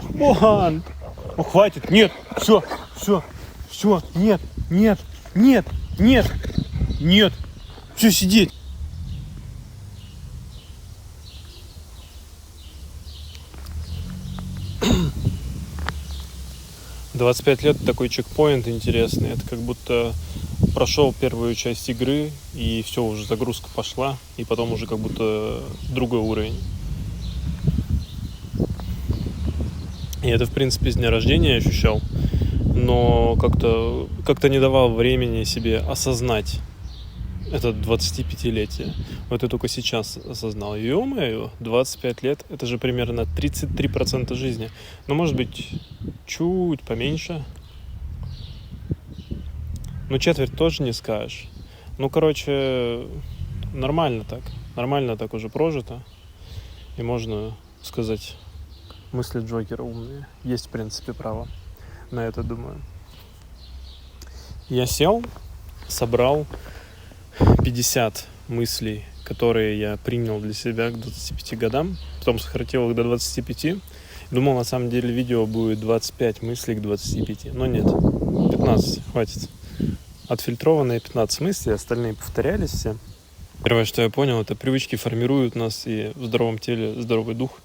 Вон. Ну хватит, нет, все, нет, все, сидеть. 25 лет такой чекпоинт интересный. Это как будто прошел первую часть игры, и все, уже загрузка пошла, и потом уже как будто другой уровень. И это, в принципе, с дня рождения ощущал, но как-то не давал времени себе осознать это 25-летие. Вот я только сейчас осознал. Ё-моё, 25 лет, это же примерно 33% жизни. Но может быть чуть поменьше. Ну, четверть тоже не скажешь. Ну, короче, нормально так уже прожито. И можно сказать, мысли Джокера умные. Есть, в принципе, право на это, думаю. Я сел, собрал 50 мыслей, которые я принял для себя к 25 годам. Потом сократил их до 25. Думал, на самом деле, видео будет 25 мыслей к 25. Но нет, 15, хватит. Отфильтрованные 15 мыслей, остальные повторялись все. Первое, что я понял, это привычки формируют нас, и в здоровом теле здоровый дух.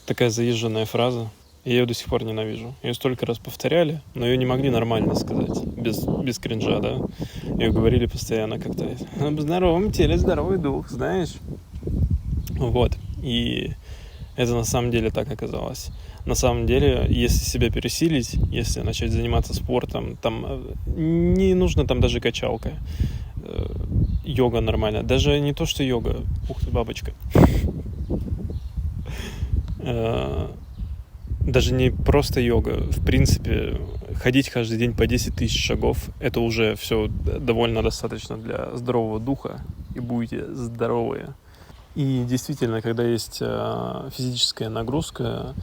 Такая заезженная фраза. И я ее до сих пор ненавижу. Ее столько раз повторяли, но ее не могли нормально сказать, без кринжа, да. Ее говорили постоянно как-то. В здоровом теле здоровый дух, знаешь. Вот. И это на самом деле так оказалось. На самом деле, если себя пересилить, если начать заниматься спортом, там не нужно там даже качалка. Йога нормально. Даже не то, что йога. Ух ты, бабочка. Даже не просто йога. В принципе, ходить каждый день по 10 тысяч шагов, это уже все довольно достаточно для здорового духа, и будете здоровые. И действительно, когда есть физическая нагрузка,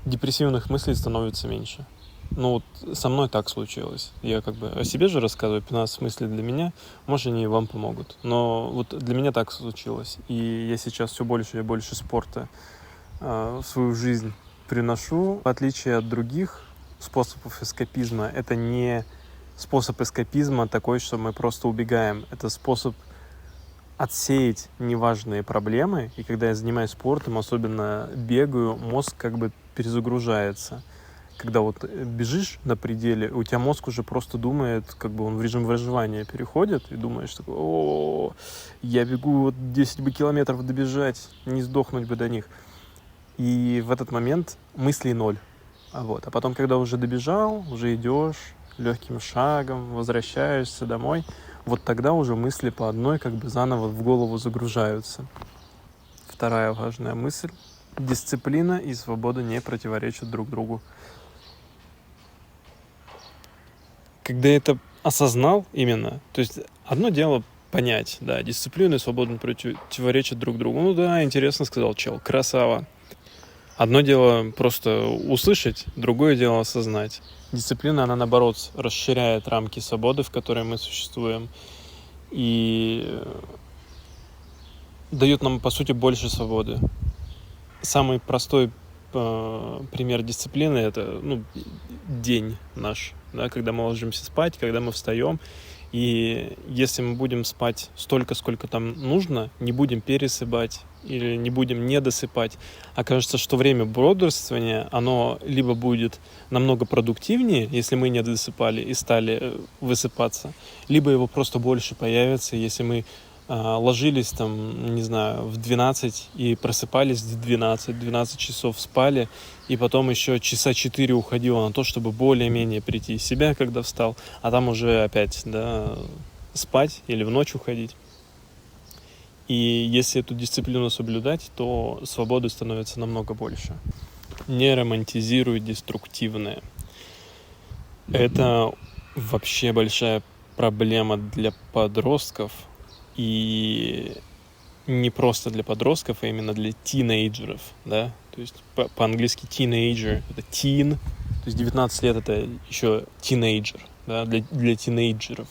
депрессивных мыслей становится меньше. Ну вот со мной так случилось. Я как бы о себе же рассказываю, 15 мыслей для меня, может, они и вам помогут. Но вот для меня так случилось. И я сейчас все больше и больше спорта в свою жизнь приношу. В отличие от других способов эскапизма, это не способ эскапизма такой, что мы просто убегаем. Это способ отсеять неважные проблемы. И когда я занимаюсь спортом, особенно бегаю, мозг как бы перезагружается. Когда вот бежишь на пределе, у тебя мозг уже просто думает, как бы он в режим выживания переходит, и думаешь такой: о, я бегу вот 10 бы километров добежать, не сдохнуть бы до них. И в этот момент мыслей ноль. А потом, когда уже добежал, уже идешь легким шагом, возвращаешься домой, вот тогда уже мысли по одной как бы заново в голову загружаются. Вторая важная мысль. Дисциплина и свобода не противоречат друг другу. Когда я это осознал именно, то есть одно дело понять, да, дисциплина и свобода противоречат друг другу. Ну да, интересно сказал чел, красава. Одно дело просто услышать, другое дело осознать. Дисциплина, она наоборот расширяет рамки свободы, в которой мы существуем, и дает нам, по сути, больше свободы. Самый простой пример дисциплины — это день наш, да, когда мы ложимся спать, когда мы встаем. И если мы будем спать столько, сколько там нужно, не будем пересыпать или не будем недосыпать, окажется, что время бодрствования, оно либо будет намного продуктивнее, если мы не досыпали и стали высыпаться, либо его просто больше появится, если мы ложились там, не знаю, в 12 и просыпались в 12 часов спали, и потом еще часа 4 уходило на то, чтобы более-менее прийти в себя, когда встал, а там уже опять, да, спать или в ночь уходить. И если эту дисциплину соблюдать, то свободы становится намного больше. Не романтизируй деструктивное. Это вообще большая проблема для подростков. И не просто для подростков, а именно для тинейджеров, да, то есть по-английски teenager — это teen, то есть 19 лет — это еще тинейджер, да, для тинейджеров,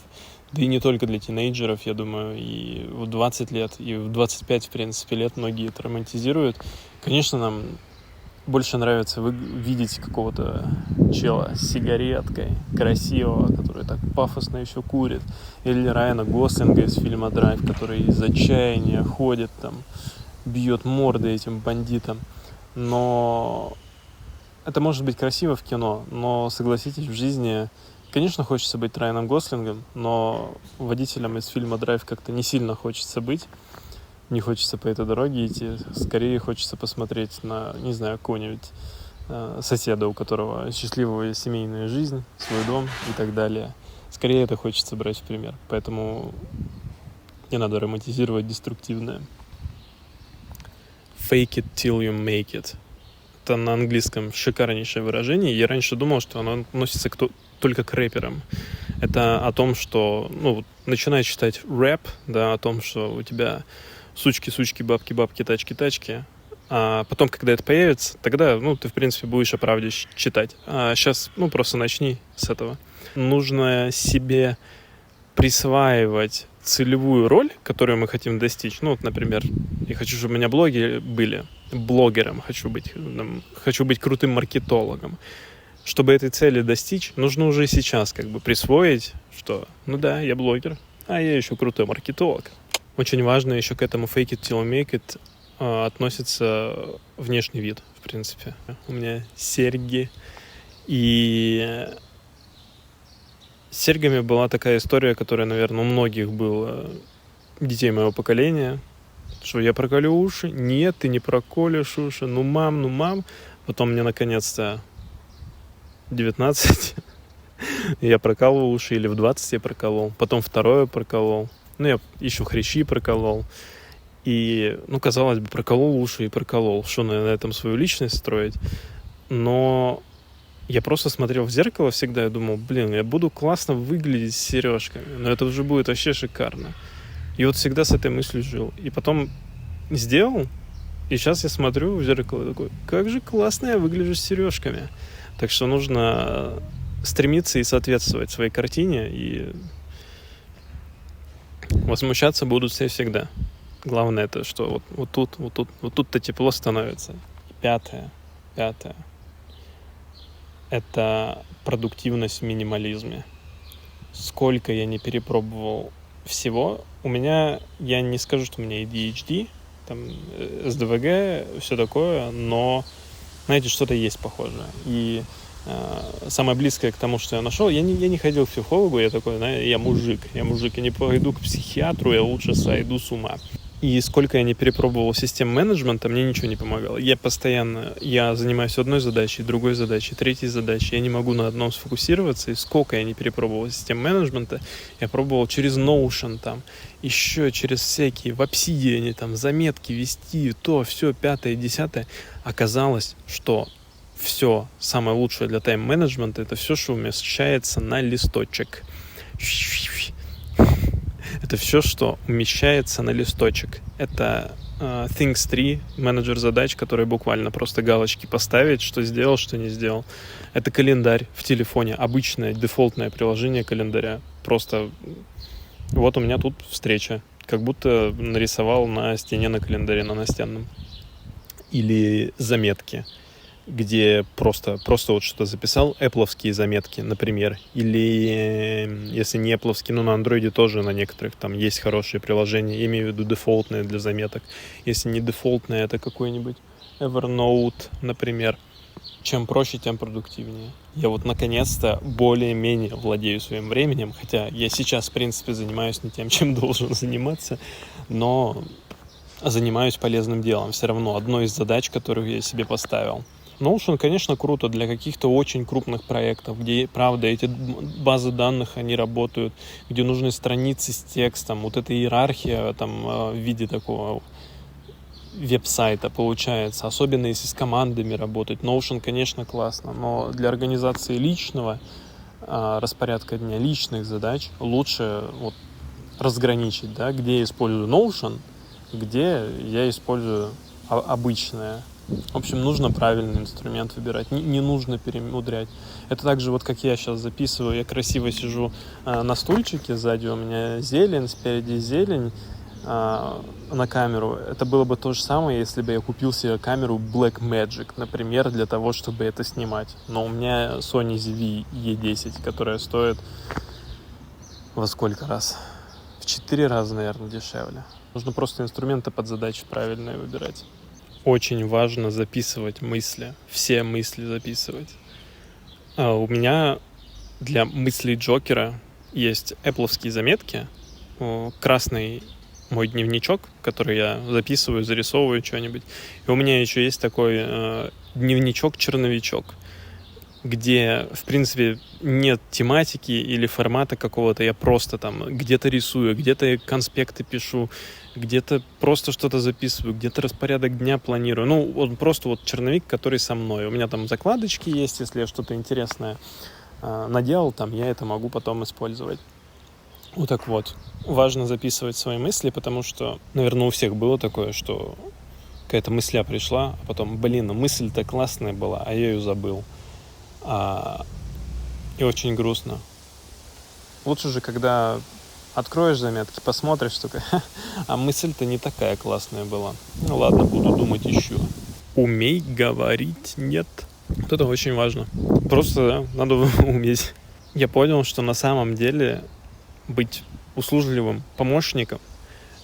Да и не только для тинейджеров, я думаю, и в 20 лет, и в 25, в принципе, лет многие это романтизируют. Конечно, нам больше нравится видеть какого-то чела с сигареткой, красивого, который так пафосно еще курит. Или Райана Гослинга из фильма «Драйв», который из отчаяния ходит там, бьет морды этим бандитам. Но это может быть красиво в кино, но, согласитесь, в жизни, конечно, хочется быть Райаном Гослингом, но водителем из фильма «Драйв» как-то не сильно хочется быть. Не хочется по этой дороге идти. Скорее хочется посмотреть на, не знаю, какого-нибудь соседа, у которого счастливая семейная жизнь, свой дом и так далее. Скорее это хочется брать в пример. Поэтому не надо романтизировать деструктивное. Fake it till you make it. Это на английском шикарнейшее выражение. Я раньше думал, что оно относится только к рэперам. Это о том, что, начинай читать рэп, да, о том, что у тебя сучки, бабки, тачки. А потом, когда это появится, тогда, ты, в принципе, будешь о правде читать. А сейчас, просто начни с этого. Нужно себе присваивать целевую роль, которую мы хотим достичь. Например, я хочу, чтобы у меня блоги были. Блогером хочу быть крутым маркетологом. Чтобы этой цели достичь, нужно уже сейчас присвоить, что, я блогер, а я еще крутой маркетолог. Очень важно еще к этому fake it till you make it относится внешний вид, в принципе. У меня серьги. И с серьгами была такая история, которая, наверное, у многих было детей моего поколения, что я проколю уши. Нет, ты не проколешь уши. Мам. Потом мне, наконец-то, 19. Я прокалывал уши, или в 20 я проколол. Потом второе проколол. Я еще хрящи проколол. И, казалось бы, проколол уши и проколол. Что на этом свою личность строить? Но я просто смотрел в зеркало всегда и думал, я буду классно выглядеть с сережками. Но это уже будет вообще шикарно. И вот всегда с этой мыслью жил. И потом сделал. И сейчас я смотрю в зеркало и такой, как же классно я выгляжу с сережками. Так что нужно стремиться и соответствовать своей картине. И возмущаться будут все всегда. Главное это, что вот тут-то тепло становится. Пятое. Это продуктивность в минимализме. Сколько я не перепробовал всего. Я не скажу, что у меня ADHD, там, СДВГ, все такое, но, знаете, что-то есть похожее. И самое близкое к тому, что я нашел, я не ходил к психологу, я такой, я мужик, я не пойду к психиатру, я лучше сойду с ума. И сколько я не перепробовал систем менеджмента, мне ничего не помогало. Я занимаюсь одной задачей, другой задачей, третьей задачей. Я не могу на одном сфокусироваться. И сколько я не перепробовал систем менеджмента, я пробовал через Notion, еще через всякие в Obsidian, заметки вести, то, все, 5, 10. Оказалось, что все самое лучшее для тайм-менеджмента — это все, что умещается на листочек. Это все, что умещается на листочек. Это Things 3, менеджер задач, который буквально просто галочки поставить, что сделал, что не сделал. Это календарь в телефоне, обычное дефолтное приложение календаря. Просто вот у меня тут встреча, как будто нарисовал на стене на календаре, на настенном. Или заметки, где просто вот что-то записал, Apple'овские заметки, например, или если не Apple'овские, на Android тоже на некоторых там есть хорошие приложения, я имею в виду дефолтные для заметок. Если не дефолтные, это какой-нибудь Evernote, например. Чем проще, тем продуктивнее. Я наконец-то более-менее владею своим временем, хотя я сейчас, в принципе, занимаюсь не тем, чем должен заниматься, но занимаюсь полезным делом. Все равно одной из задач, которую я себе поставил. Notion, конечно, круто для каких-то очень крупных проектов, где, правда, эти базы данных, они работают, где нужны страницы с текстом, вот эта иерархия в виде такого веб-сайта получается, особенно если с командами работать. Notion, конечно, классно, но для организации личного распорядка дня, личных задач лучше разграничить, где я использую Notion, где я использую обычное В общем, нужно правильный инструмент выбирать, не нужно перемудрять. Это так же, вот как я сейчас записываю, я красиво сижу на стульчике, сзади у меня зелень, спереди зелень на камеру. Это было бы то же самое, если бы я купил себе камеру Blackmagic, например, для того, чтобы это снимать. Но у меня Sony ZV-E10, которая стоит во сколько раз? В 4 раза, наверное, дешевле. Нужно просто инструменты под задачи правильные выбирать. Очень важно записывать мысли, все мысли записывать. У меня для мыслей Джокера есть Apple'овские заметки, красный мой дневничок, который я записываю, зарисовываю что-нибудь. И у меня еще есть такой дневничок-черновичок, где, в принципе, нет тематики или формата какого-то, я просто там где-то рисую, где-то конспекты пишу, где-то просто что-то записываю, где-то распорядок дня планирую. Ну, он просто вот черновик, который со мной. У меня там закладочки есть, если я что-то интересное наделал, там я это могу потом использовать. Вот так вот. Важно записывать свои мысли, потому что, наверное, у всех было такое, что какая-то мысля пришла, а потом, мысль-то классная была, а я ее забыл. И очень грустно. Лучше же, когда откроешь заметки, посмотришь, только, а мысль-то не такая классная была. Ну ладно, буду думать еще. Умей говорить нет. Вот это очень важно. Просто надо уметь. Я понял, что на самом деле быть услужливым помощником,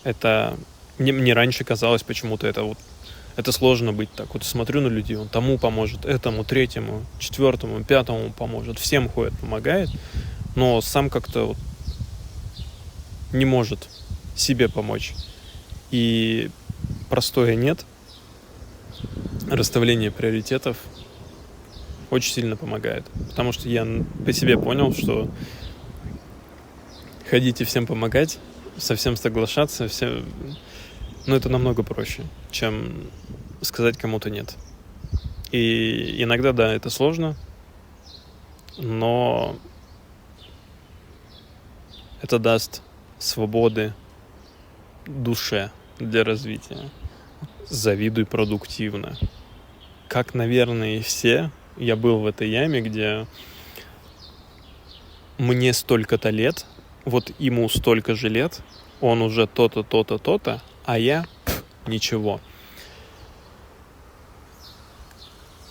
это мне раньше казалось почему-то это сложно быть так. Вот смотрю на людей, он тому поможет, этому, третьему, четвертому, пятому поможет, всем ходит, помогает, но сам как-то не может себе помочь. И простое нет, расставление приоритетов очень сильно помогает. Потому что я по себе понял, что ходить и всем помогать, со всем соглашаться, это намного проще, чем сказать кому-то нет. И иногда, да, это сложно, но это даст свободы душе для развития. Завидуй продуктивно. Как, наверное, и все, я был в этой яме, где мне столько-то лет, вот ему столько же лет, он уже то-то, то-то, то-то, а я ничего.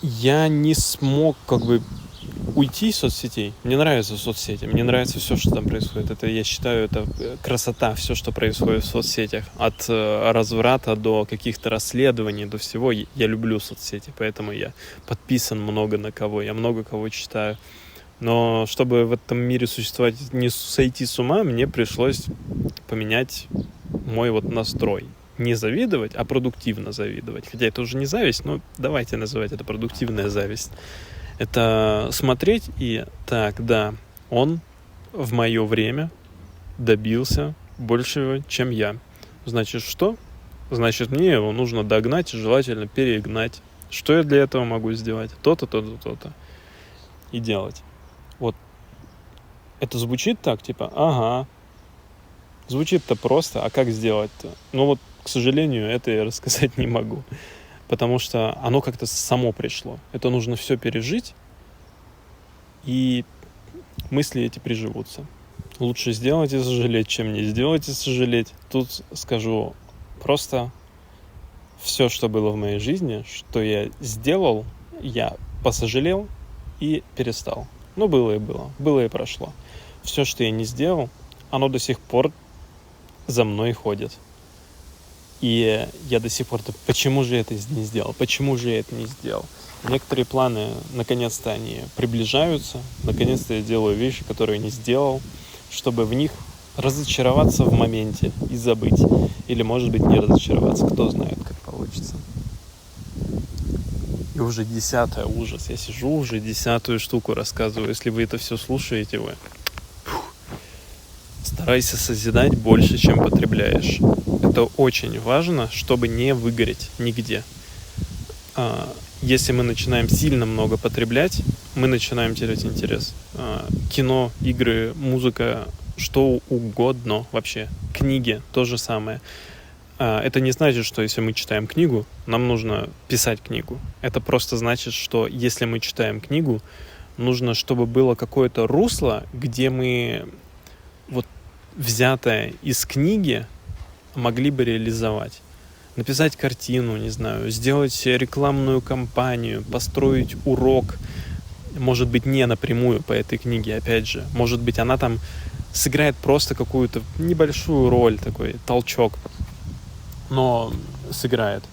Я не смог уйти из соцсетей. Мне нравятся соцсети, мне нравится все, что там происходит. Это, я считаю, это красота, все, что происходит в соцсетях. От разврата до каких-то расследований, до всего. Я люблю соцсети, поэтому я подписан много на кого, я много кого читаю. Но чтобы в этом мире существовать, не сойти с ума, мне пришлось поменять мой настрой. Не завидовать, а продуктивно завидовать. Хотя это уже не зависть, но давайте называть это продуктивная зависть. Это смотреть и так, да, он в мое время добился большего, чем я. Значит, что? Значит, мне его нужно догнать и желательно перегнать. Что я для этого могу сделать? То-то, то-то, то-то. И делать. Вот. Это звучит так, ага. Звучит-то просто, а как сделать-то? К сожалению, это я рассказать не могу. Потому что оно как-то само пришло. Это нужно все пережить, и мысли эти приживутся. Лучше сделать и сожалеть, чем не сделать и сожалеть. Тут скажу просто все, что было в моей жизни, что я сделал, я посожалел и перестал. Было и было. Было и прошло. Все, что я не сделал, оно до сих пор за мной ходит. И я до сих пор, почему же я это не сделал? Почему же я это не сделал? Некоторые планы, наконец-то, они приближаются. Наконец-то я делаю вещи, которые не сделал, чтобы в них разочароваться в моменте и забыть. Или, может быть, не разочароваться. Кто знает, как получится. И уже 10-е, ужас. Я сижу, уже 10-ю штуку рассказываю. Если вы это все слушаете, старайся созидать больше, чем потребляешь. Это очень важно, чтобы не выгореть нигде. Если мы начинаем сильно много потреблять, мы начинаем терять интерес. Кино, игры, музыка, что угодно вообще. Книги, то же самое. Это не значит, что если мы читаем книгу, нам нужно писать книгу. Это просто значит, что если мы читаем книгу, нужно, чтобы было какое-то русло, где мы вот взятое из книги могли бы реализовать. Написать картину, не знаю, сделать рекламную кампанию, построить урок. Может быть, не напрямую по этой книге, опять же. Может быть, она там сыграет просто какую-то небольшую роль, такой толчок, но сыграет.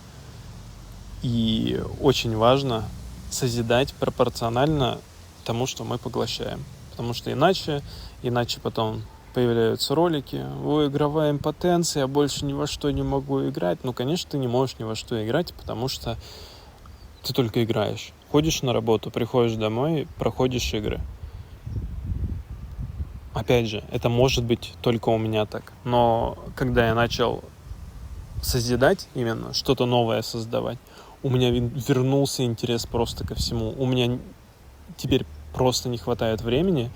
И очень важно созидать пропорционально тому, что мы поглощаем. Потому что иначе потом появляются ролики: «Ой, игровая импотенция, я больше ни во что не могу играть». Ну, конечно, ты не можешь ни во что играть, потому что ты только играешь. Ходишь на работу, приходишь домой, проходишь игры. Опять же, это может быть только у меня так. Но когда я начал созидать именно, что-то новое создавать, у меня вернулся интерес просто ко всему. У меня теперь просто не хватает времени,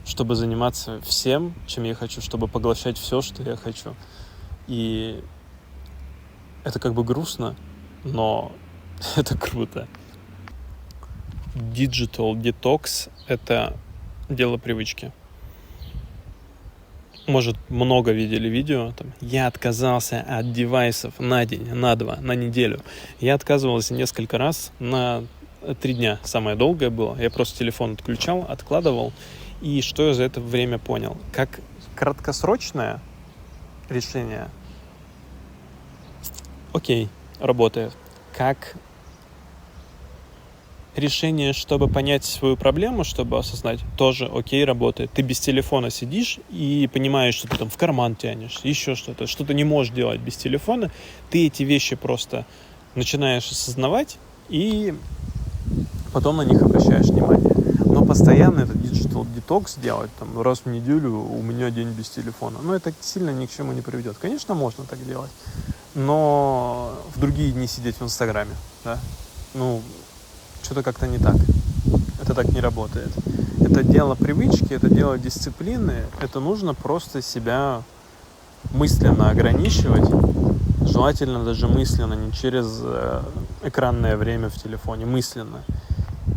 чтобы заниматься всем, чем я хочу, чтобы поглощать все, что я хочу. И это как бы грустно, но это круто. Digital detox — это дело привычки. Может, много видели видео, там: я отказался от девайсов на день, на 2, на неделю. Я отказывался несколько раз, на 3 дня самое долгое было. Я просто телефон отключал, откладывал. И что я за это время понял? Как краткосрочное решение, окей, работает. Как решение, чтобы понять свою проблему, чтобы осознать, тоже окей, работает. Ты без телефона сидишь и понимаешь, что ты там в карман тянешь, еще что-то не можешь делать без телефона. Ты эти вещи просто начинаешь осознавать и потом на них обращаешь внимание. Но постоянно этот digital detox делать, там, раз в неделю у меня день без телефона, это сильно ни к чему не приведет. Конечно, можно так делать, но в другие дни сидеть в Инстаграме, да, что-то как-то не так. Это так не работает. Это дело привычки, это дело дисциплины. Это нужно просто себя мысленно ограничивать. Желательно даже мысленно, не через экранное время в телефоне, мысленно.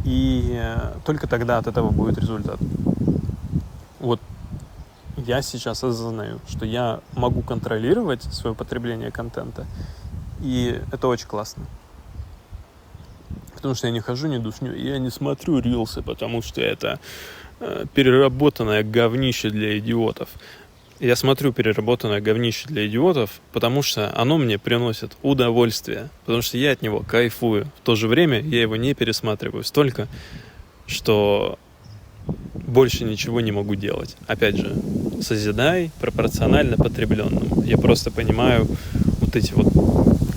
И только тогда от этого будет результат. Вот я сейчас осознаю, что я могу контролировать свое потребление контента. И это очень классно. Потому что я не хожу, не душню, я не смотрю рилсы, потому что это переработанное говнище для идиотов. Я смотрю переработанное говнище для идиотов, потому что оно мне приносит удовольствие, потому что я от него кайфую. В то же время я его не пересматриваю столько, что больше ничего не могу делать. Опять же, созидай пропорционально потребленному. Я просто понимаю вот эти вот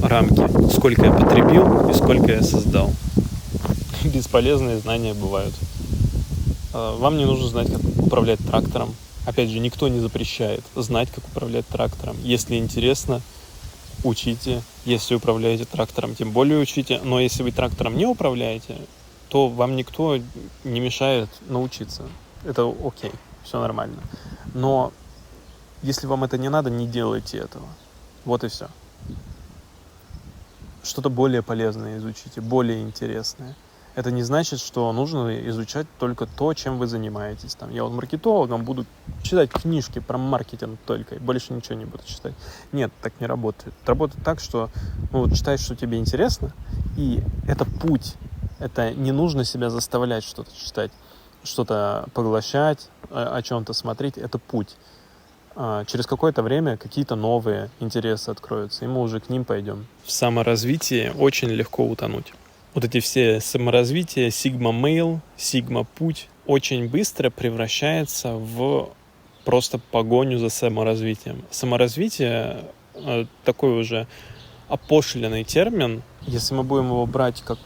рамки, сколько я потребил и сколько я создал. Бесполезные знания бывают. Вам не нужно знать, как управлять трактором. Опять же, никто не запрещает знать, как управлять трактором. Если интересно, учите. Если управляете трактором, тем более учите. Но если вы трактором не управляете, то вам никто не мешает научиться. Это окей, все нормально. Но если вам это не надо, не делайте этого. Вот и все. Что-то более полезное изучите, более интересное. Это не значит, что нужно изучать только то, чем вы занимаетесь. Я вот маркетологом буду читать книжки про маркетинг только, и больше ничего не буду читать. Нет, так не работает. Работает так, что читай, что тебе интересно, и это путь. Это не нужно себя заставлять что-то читать, что-то поглощать, о чем-то смотреть. Это путь. Через какое-то время какие-то новые интересы откроются, и мы уже к ним пойдем. В саморазвитии очень легко утонуть. Вот эти все саморазвития, сигма-мейл, сигма-путь очень быстро превращается в просто погоню за саморазвитием. Саморазвитие такой уже опошленный термин. Если мы будем его брать как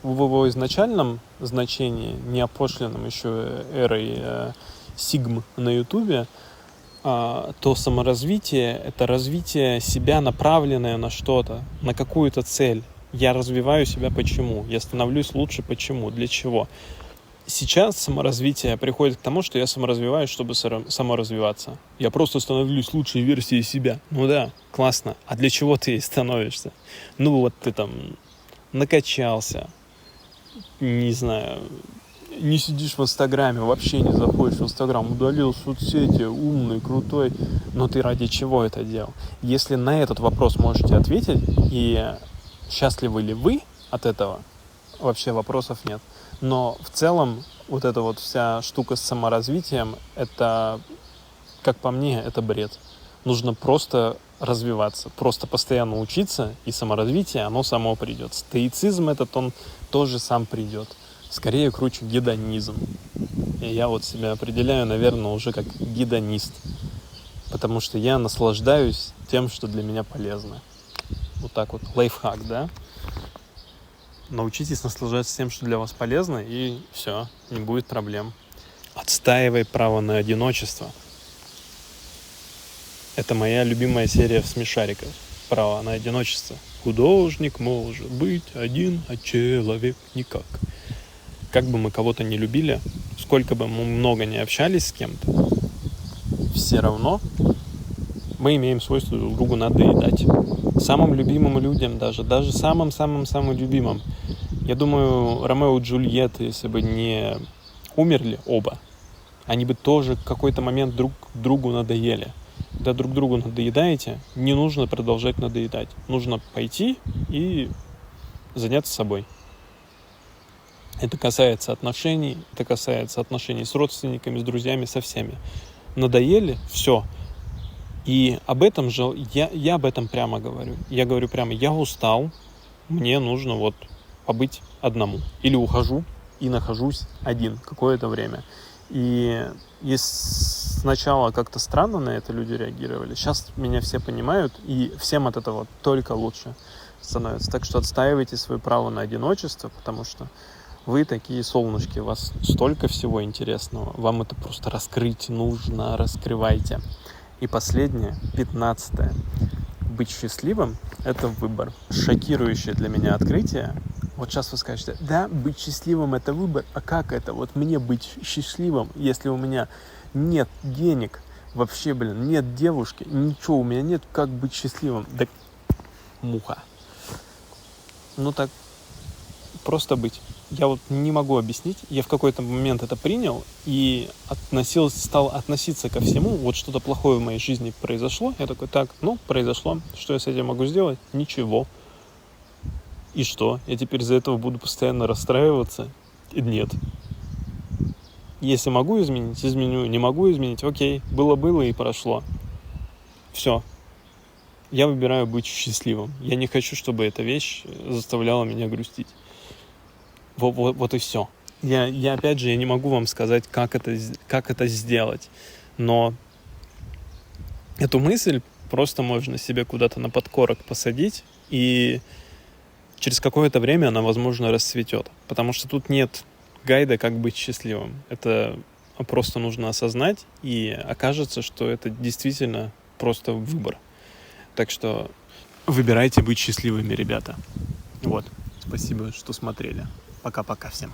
в его изначальном значении, не опошленном еще эрой сигм на ютубе, то саморазвитие — это развитие себя, направленное на что-то, на какую-то цель. Я развиваю себя почему? Я становлюсь лучше почему? Для чего? сейчас саморазвитие приходит к тому, что я саморазвиваюсь, чтобы саморазвиваться. Я просто становлюсь лучшей версией себя. Ну да, классно. А для чего ты становишься? Ну вот ты там накачался, не знаю, не сидишь в Инстаграме, вообще не заходишь в Инстаграм, удалил соцсети, умный, крутой. Но ты ради чего это делал? Если на этот вопрос можете ответить, и счастливы ли вы от этого, вообще вопросов нет. Но в целом вот эта вот вся штука с саморазвитием, это, как по мне, это бред. Нужно просто развиваться, просто постоянно учиться, и саморазвитие, оно само придет. Стоицизм этот, он тоже сам придет. Скорее круче гедонизм. И я вот себя определяю, наверное, уже как гедонист. Потому что я наслаждаюсь тем, что для меня полезно. Вот так вот. Лайфхак, да? Научитесь наслаждаться тем, что для вас полезно, и все, не будет проблем. Отстаивай право на одиночество. Это моя любимая серия в смешариках. Право на одиночество. Художник может быть один, а человек никак. Как бы мы кого-то не любили, сколько бы мы много не общались с кем-то, все равно мы имеем свойство друг другу надоедать. Самым любимым людям даже самым-самым-самым любимым. Я думаю, Ромео и Джульетта, если бы не умерли оба, они бы тоже в какой-то момент друг другу надоели. Когда друг другу надоедаете, не нужно продолжать надоедать. Нужно пойти и заняться собой. Это касается отношений, это касается отношений с родственниками, с друзьями, со всеми. Надоели? Все. И об этом же, я об этом прямо говорю. Я говорю прямо, я устал, мне нужно вот побыть одному. Или ухожу и нахожусь один какое-то время. И сначала как-то странно на это люди реагировали. Сейчас меня все понимают, и всем от этого только лучше становится. Так что отстаивайте свое право на одиночество, потому что вы такие солнышки, у вас столько всего интересного. Вам это просто раскрыть нужно, раскрывайте. И последнее, 15-е. Быть счастливым – это выбор. Шокирующее для меня открытие. Вот сейчас вы скажете, да, быть счастливым – это выбор. А как это? Вот мне быть счастливым, если у меня нет денег, вообще, нет девушки, ничего у меня нет, как быть счастливым? Да муха. Ну так, просто быть. Я вот не могу объяснить. Я в какой-то момент это принял и стал относиться ко всему. Вот что-то плохое в моей жизни произошло. Я такой, так, произошло. Что я с этим могу сделать? Ничего. И что? Я теперь из-за этого буду постоянно расстраиваться? Нет. Если могу изменить, изменю. Не могу изменить, окей. Было и прошло. Все. Я выбираю быть счастливым. Я не хочу, чтобы эта вещь заставляла меня грустить. Вот и все. Я опять же, я не могу вам сказать, как это сделать. Но эту мысль просто можно себе куда-то на подкорок посадить, и через какое-то время она, возможно, расцветет. Потому что тут нет гайда, как быть счастливым. Это просто нужно осознать, и окажется, что это действительно просто выбор. Так что выбирайте быть счастливыми, ребята. Вот. Спасибо, что смотрели. Пока-пока всем.